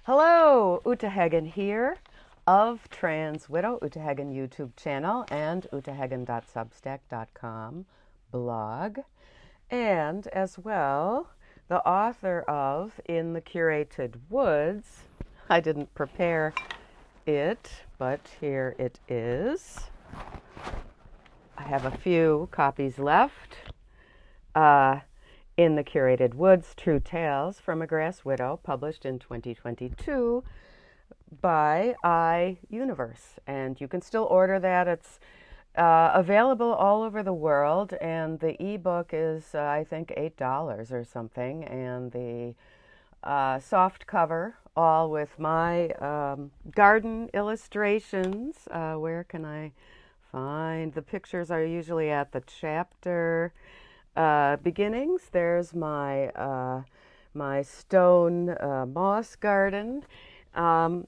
Hello, Uta Heggen here of Trans Widow, Uta Heggen YouTube channel and utaheggen.substack.com blog, and as well the author of In the Curated Woods. I didn't prepare it, but here it is. I have a few copies left. In the Curated Woods, True Tales from a Grass Widow, published in 2022 by iUniverse. And you can still order that. It's available all over the world, and the ebook is, I think, $8 or something. And the soft cover, all with my garden illustrations. Where can I find the pictures? Are usually at the chapter beginnings. There's my my stone moss garden, and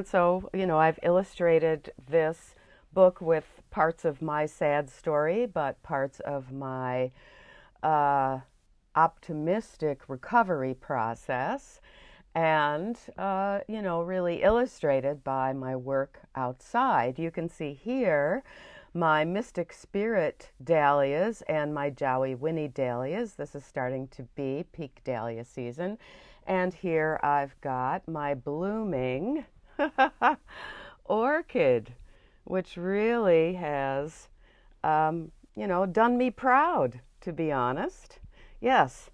so I've illustrated this book with parts of my sad story, but parts of my optimistic recovery process, and really illustrated by my work outside. You can see here my Mystic Spirit dahlias and my Jowie Winnie dahlias. This is starting to be peak dahlia season. And here I've got my blooming orchid, which really has, done me proud, to be honest. Yes.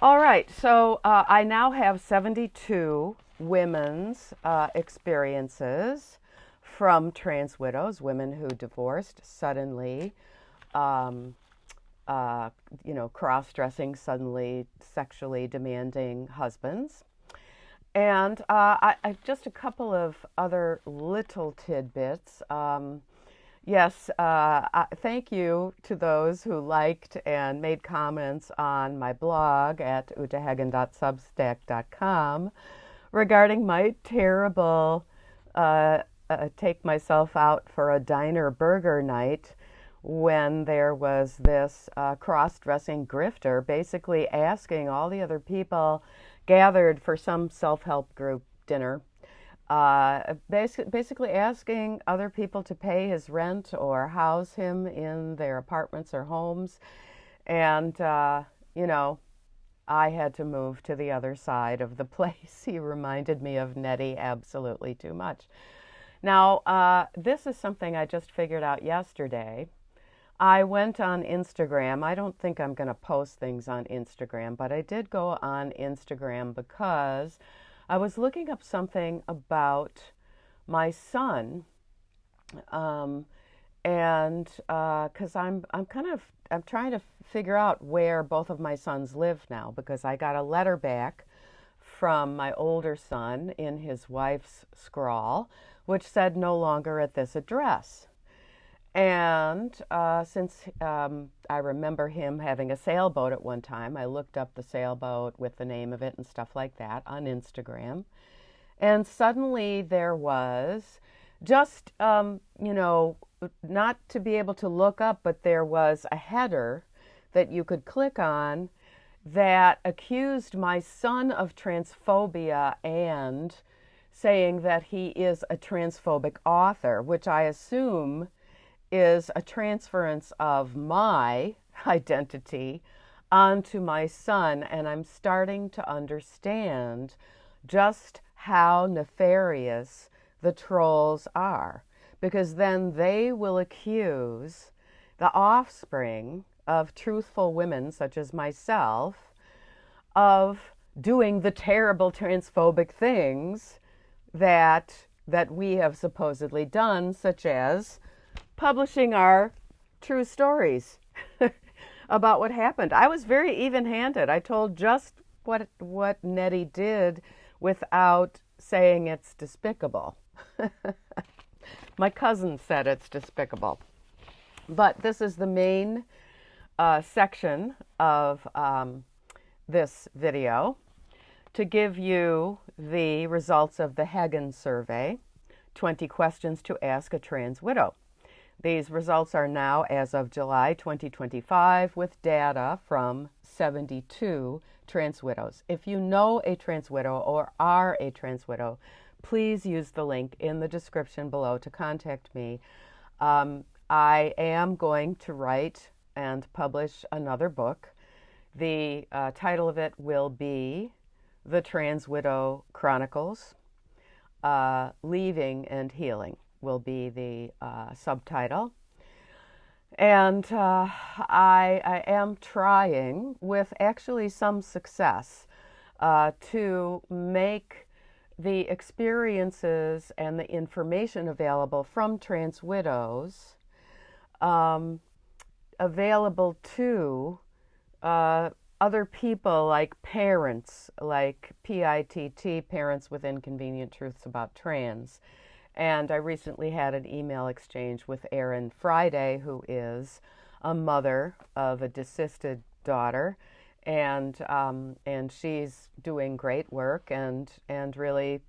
All right. So I now have 72 women's experiences from trans widows, women who divorced suddenly, cross-dressing, suddenly sexually demanding husbands. And I just a couple of other little tidbits. Thank you to those who liked and made comments on my blog at utaheggen.substack.com regarding my terrible take myself out for a diner burger night when there was this cross-dressing grifter basically asking all the other people gathered for some self-help group dinner, basically asking other people to pay his rent or house him in their apartments or homes. And, I had to move to the other side of the place. He reminded me of Nettie absolutely too much. Now, this is something I just figured out yesterday. I went on Instagram. I don't think I'm going to post things on Instagram, but I did go on Instagram because I was looking up something about my son, and because I'm trying to figure out where both of my sons live now, because I got a letter back from my older son in his wife's scrawl, which said no longer at this address. And since I remember him having a sailboat at one time, I looked up the sailboat with the name of it and stuff like that on Instagram. And suddenly there was just, not to be able to look up, but there was a header that you could click on that accused my son of transphobia and saying that he is a transphobic author, which I assume is a transference of my identity onto my son. And I'm starting to understand just how nefarious the trolls are, because then they will accuse the offspring of truthful women such as myself of doing the terrible transphobic things that we have supposedly done, such as publishing our true stories about what happened. I was very even-handed. I told just what Nettie did without saying it's despicable. My cousin said it's despicable. But this is the main section of this video to give you the results of the Heggen survey, 20 questions to ask a trans widow. These results are now as of July 2025 with data from 72 trans widows. If you know a trans widow or are a trans widow, please use the link in the description below to contact me. I am going to write and publish another book. The title of it will be The Trans Widow Chronicles. Leaving and Healing will be the subtitle. And I am trying, with actually some success, to make the experiences and the information available from trans widows available to other people, like parents, like PITT, Parents with Inconvenient Truths About Trans. And I recently had an email exchange with Erin Friday, who is a mother of a desisted daughter, and she's doing great work and really,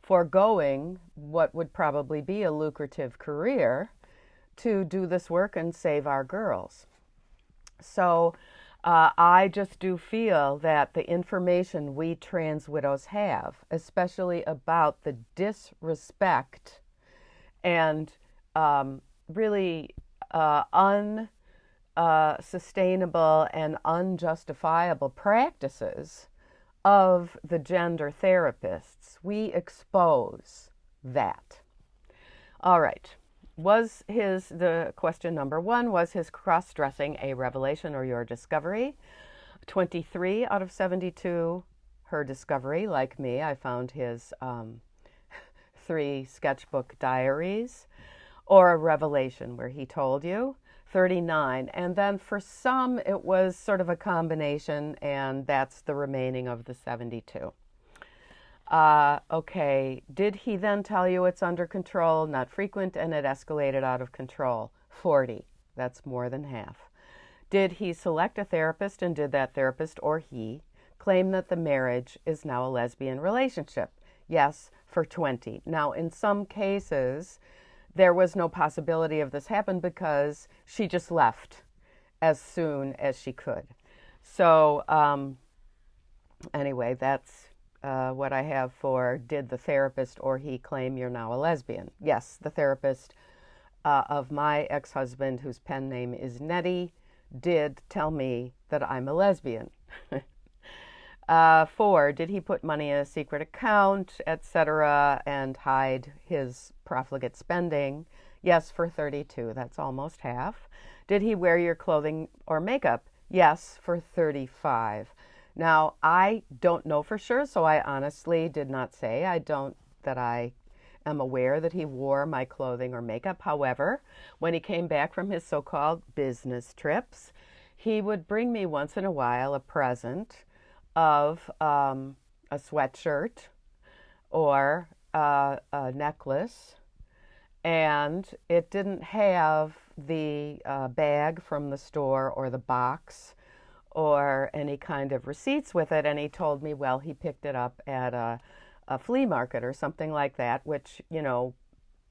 foregoing what would probably be a lucrative career to do this work and save our girls. So I just do feel that the information we trans widows have, especially about the disrespect and really unsustainable and unjustifiable practices of the gender therapists, we expose that. All right. The question number one, was his cross-dressing a revelation or your discovery? 23 out of 72, her discovery. Like me, I found his 3 sketchbook diaries, or a revelation where he told you. 39, and then for some it was sort of a combination, and that's the remaining of the 72. Okay, did he then tell you it's under control, not frequent, and it escalated out of control? 40. That's more than half. Did he select a therapist, and did that therapist or he claim that the marriage is now a lesbian relationship? Yes, for 20. Now, in some cases, there was no possibility of this happen because she just left as soon as she could. So, anyway, that's what I have for did the therapist or he claim you're now a lesbian? Yes, the therapist of my ex-husband, whose pen name is Nettie, did tell me that I'm a lesbian. 4, did he put money in a secret account, etc., and hide his profligate spending? Yes, for 32. That's almost half. Did he wear your clothing or makeup? Yes, for 35. Now, I don't know for sure, so I honestly did not say. That I am aware that he wore my clothing or makeup. However, when he came back from his so-called business trips, he would bring me once in a while a present of a sweatshirt or a necklace, and it didn't have the bag from the store or the box or any kind of receipts with it, and he told me, well, he picked it up at a flea market or something like that, which,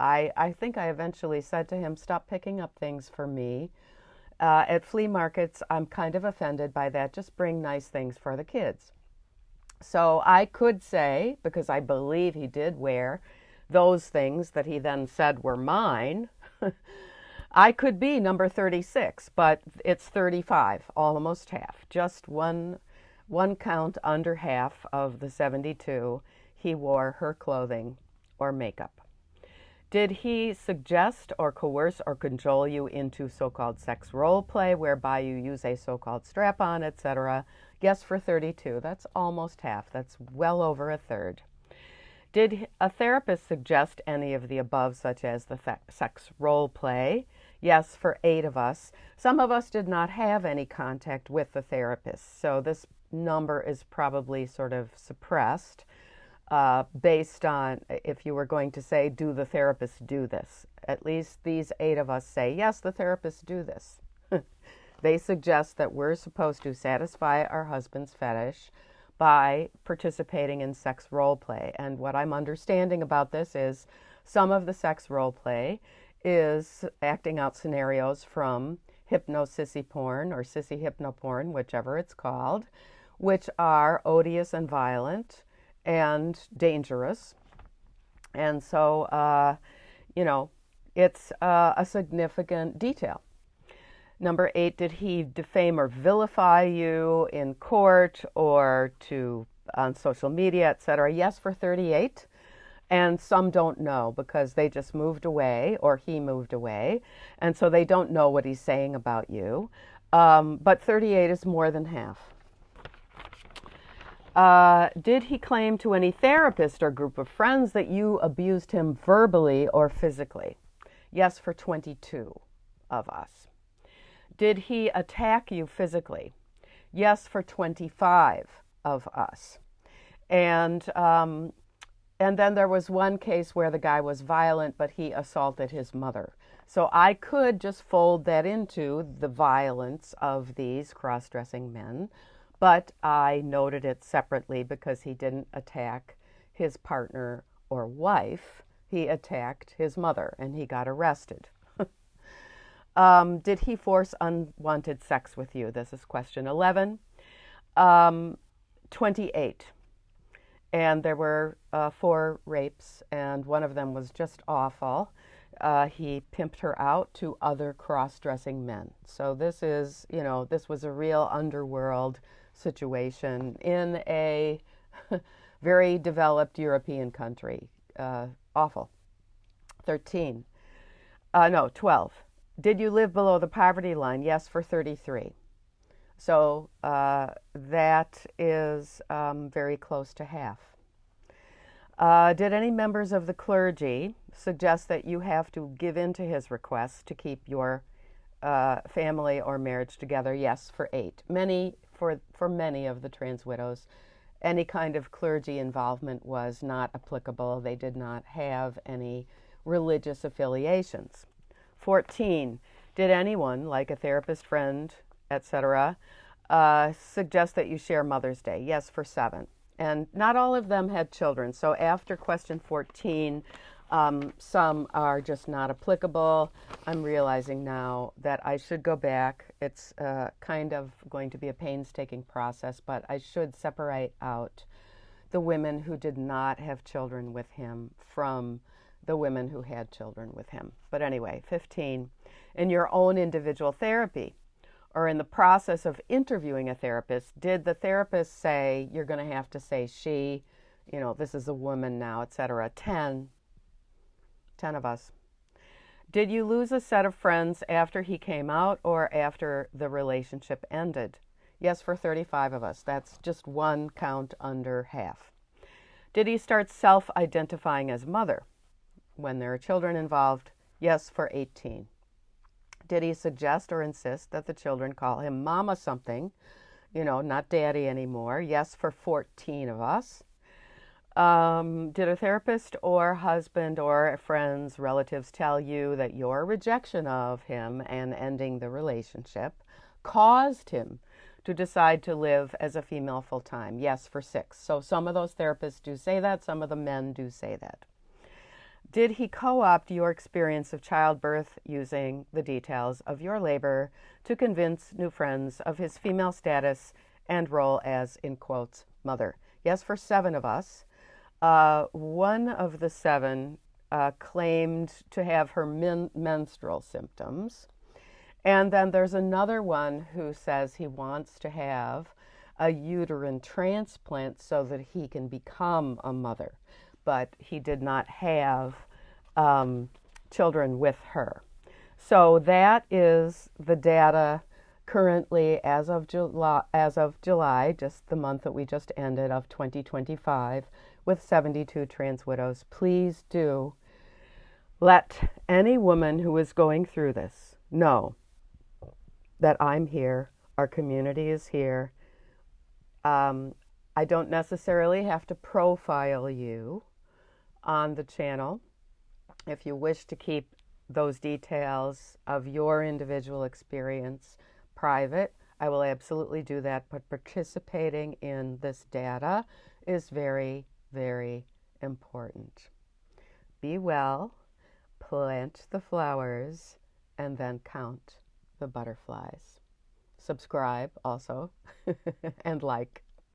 I think I eventually said to him, stop picking up things for me. At flea markets, I'm kind of offended by that. Just bring nice things for the kids. So I could say, because I believe he did wear those things that he then said were mine, I could be number 36, but it's 35, almost half. Just one count under half of the 72, he wore her clothing or makeup. Did he suggest or coerce or cajole you into so-called sex role play, whereby you use a so-called strap-on, etc.? Yes, for 32. That's almost half. That's well over a third. Did a therapist suggest any of the above, such as the sex role play? Yes, for 8 of us. Some of us did not have any contact with the therapist, so this number is probably sort of suppressed based on, if you were going to say, do the therapist do this? At least these 8 of us say, yes, the therapists do this. They suggest that we're supposed to satisfy our husband's fetish by participating in sex role play. And what I'm understanding about this is some of the sex role play is acting out scenarios from hypno-sissy porn or sissy hypno-porn, whichever it's called, which are odious and violent and dangerous. And so, it's a significant detail. Number 8, did he defame or vilify you in court or on social media, etc.? Yes, for 38. And some don't know because they just moved away or he moved away. And so they don't know what he's saying about you. But 38 is more than half. Did he claim to any therapist or group of friends that you abused him verbally or physically? Yes, for 22 of us. Did he attack you physically? Yes, for 25 of us. And then there was one case where the guy was violent, but he assaulted his mother. So I could just fold that into the violence of these cross-dressing men, but I noted it separately because he didn't attack his partner or wife. He attacked his mother, and he got arrested. Did he force unwanted sex with you? This is question 11. 28. And there were 4 rapes, and one of them was just awful. He pimped her out to other cross-dressing men. So this is, this was a real underworld situation in a very developed European country. Awful. 12. Did you live below the poverty line? Yes, for 33. So that is very close to half. Did any members of the clergy suggest that you have to give in to his request to keep your family or marriage together? Yes, for 8. For many of the trans widows, any kind of clergy involvement was not applicable. They did not have any religious affiliations. 14. Did anyone, like a therapist, friend, etc., suggest that you share Mother's Day? Yes, for 7. And not all of them had children. So after question 14, some are just not applicable. I'm realizing now that I should go back. It's kind of going to be a painstaking process, but I should separate out the women who did not have children with him from the women who had children with him. But anyway, 15, in your own individual therapy or in the process of interviewing a therapist, did the therapist say, you're going to have to say she, this is a woman now, etc.? 10 of us. Did you lose a set of friends after he came out or after the relationship ended? Yes, for 35 of us. That's just one count under half. Did he start self-identifying as mother when there are children involved? Yes, for 18. Did he suggest or insist that the children call him mama something, not daddy anymore? Yes, for 14 of us. Did a therapist or husband or friends, relatives tell you that your rejection of him and ending the relationship caused him to decide to live as a female full-time? Yes, for 6. So some of those therapists do say that. Some of the men do say that. Did he co-opt your experience of childbirth using the details of your labor to convince new friends of his female status and role as, in quotes, mother? Yes, for 7 of us. One of the 7 claimed to have her menstrual symptoms. And then there's another one who says he wants to have a uterine transplant so that he can become a mother. But he did not have children with her. So that is the data currently as of July, just the month that we just ended of 2025, with 72 trans widows. Please do let any woman who is going through this know that I'm here, our community is here. I don't necessarily have to profile you on the channel. If you wish to keep those details of your individual experience private, I will absolutely do that. But participating in this data is very, very important. Be well. plant the flowers, and then count the butterflies. Subscribe also and like.